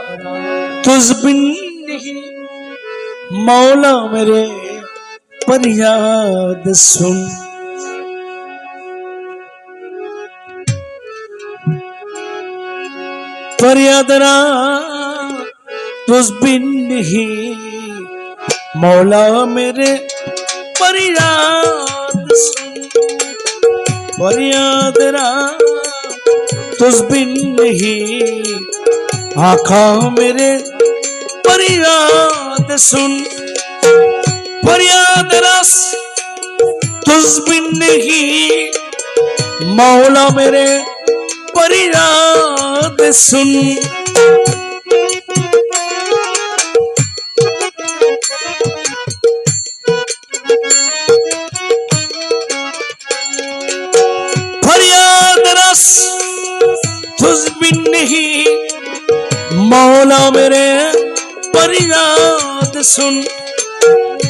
तुझ बिन नहीं मौला मेरे फरियाद सुन। फरियाद ना तुझ बिन नहीं मौला मेरे फरियाद सुन। फरियाद ना तुझ बिन नहीं आका मेरे फरियाद सुन। फरियाद रस तुझ बिन नहीं मौला मेरे फरियाद सुन। फरियाद रस तुझ बिन नहीं मौला मेरे फरियाद सुन।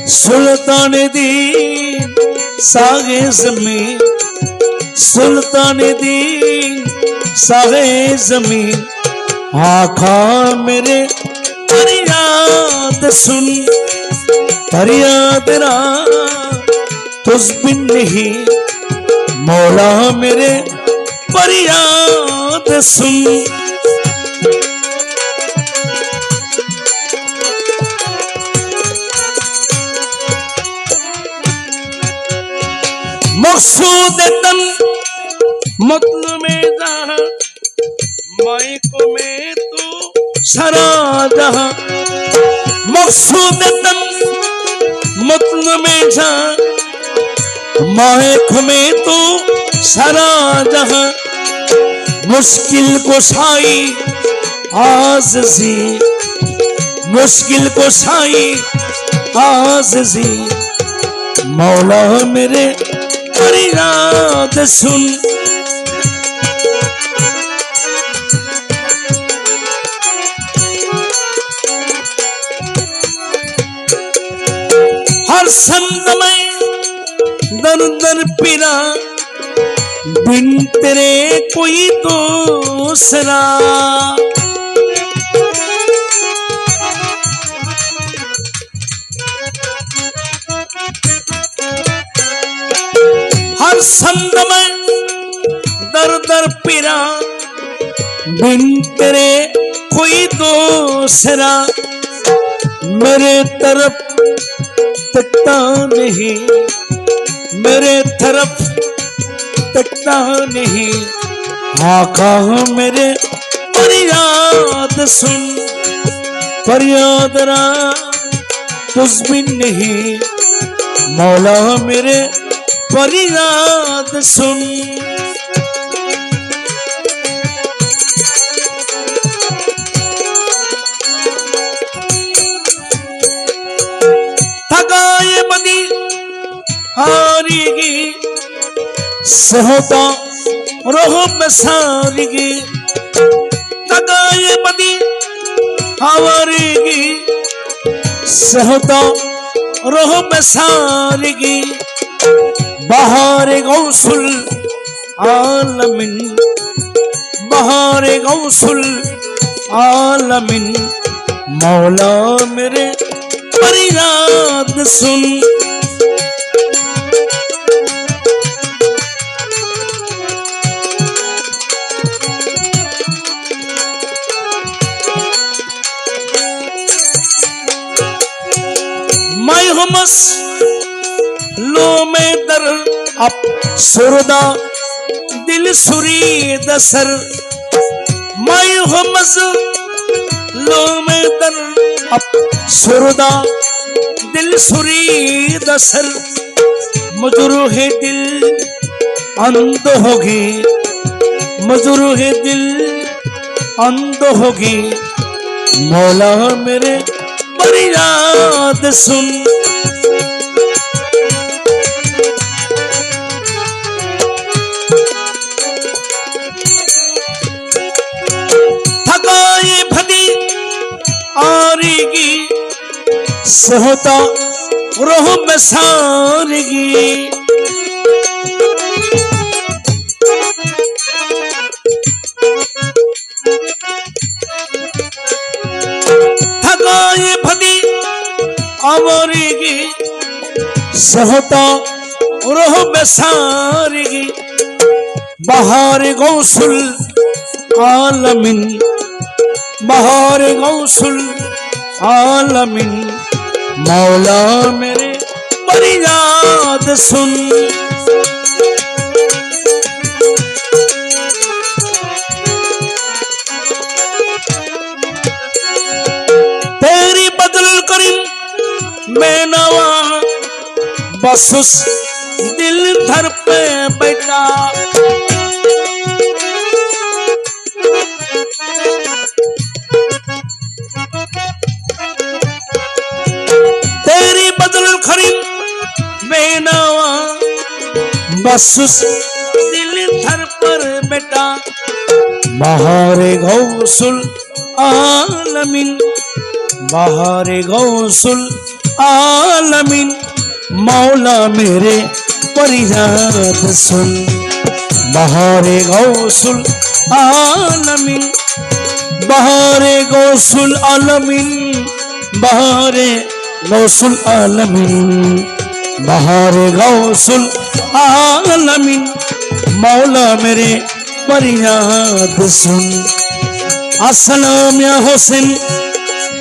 सुल्तान दीन सागे ज़मीं सुल्तान दीन सागे ज़मीन आका मेरे फरियाद सुन। फरियाद ना तुझ बिन नहीं मौला मेरे फरियाद सुन। मकसूद तन मतलब जहां माइको में तू सरा जहां। मकसूद तन मतलब जहां माइको में तू सरा जहां। मुश्किल को साई आज़ी मुश्किल को साई आज़ी मौला मेरे फरियाद सुन। हर संत में दर दर पिरा बिन तेरे कोई दूसरा। हर संत में दर दर पिरा बिन तेरे कोई दूसरा। मेरे तरफ तकता नहीं मेरे तरफ तकता नहीं आका मेरे फरियाद सुन। फरियाद ना तुझ बिन नहीं मौला मेरे फरियाद सुन। थकाए बदी हारीगी सहता रोह बसारीगी। थकाए बदी हारीगी सहता रोह बसारीगी। बहार गौसुल आलमिन बहार गौसुल आलमिन मौला मेरे फरियाद सुन। मैं हमस लो में दर अप सुरदा दिल सुरी दसर। मैं हमस लो में दर अप सुरदा दिल सुरी दसर। मजरूह दिल अंध होगी मजरूह दिल अंध होगी मौला मेरे फरियाद सुन। थकाए भदी आरेगी सहता रोह बसारेगी। ये भदी अमरेगी सहता रोह बेसारेगी बहार गौसुल आलमीन बहार गौसुल आलमीन मौला मेरे फरियाद सुन तेरी बदल करीम मैं नवा बस उस दिल धर पे बैठा तेरी बदल खरीद बेनवा बस उस दिल धर पर बेटा बहारे गौसुल आलमीन बहारे गौसुल आलमीन मौला मेरे फरियाद सुन बहारे गौसुल आलमीन बहारे गौसुल आलमीन बहारे गौसुल आलमीन बहारे गौसुल आलमीन मौला मेरे फरियाद सुन अस्सलाम या हुसैन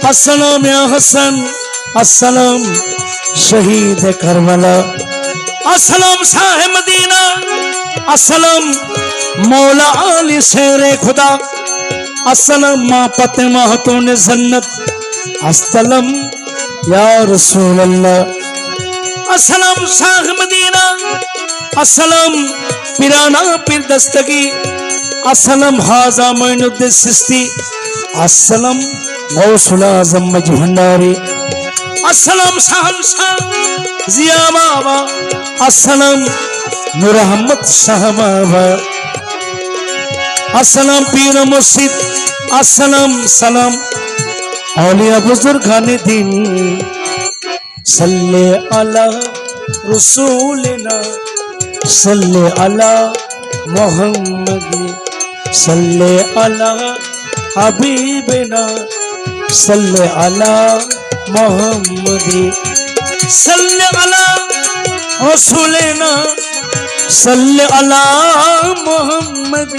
अस्सलाम या हसन अस्सलाम शहीद करबला अस्सलाम शाह मदीना अस्सलाम मौला अली शेरे खुदा अस्सलाम माँ पते महतून जन्नत अस्सलाम या रसूल अल्लाह अस्सलाम शाह मदीना अस्सलाम पिराना पीर दस्तगी अस्सलाम हाजा मोइनुद्दीन चिश्ती अस्सलाम गौसुल आजम मजह भंडारी अस्सलाम शहंशाह जिया बाबा अस्सलाम नूर अहमद शाह बाबा अस्सलाम पीर मुर्शिद अस्सलाम सलाम औलिया बुजुर्गान दीन सल्ले अला रसूलिना सल्ले अला मुहम्मद सल्ले अला हबीबिना सल्ले अला मुहम्मद सल्ले अला रसूलिना सल्ले अला मुहम्मद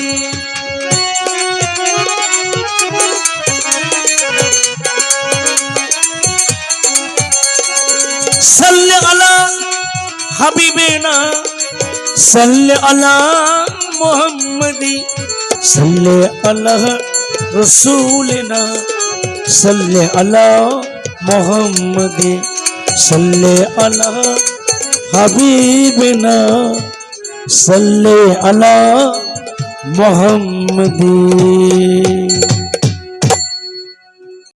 सल्ले अला हबीबिना सल्ले अला मुहम्मदी सल्ले अला रसूलिना सल्ले अला मुहम्मदी सल्ले अला हबीबिना सल्ले अला मुहम्मदी।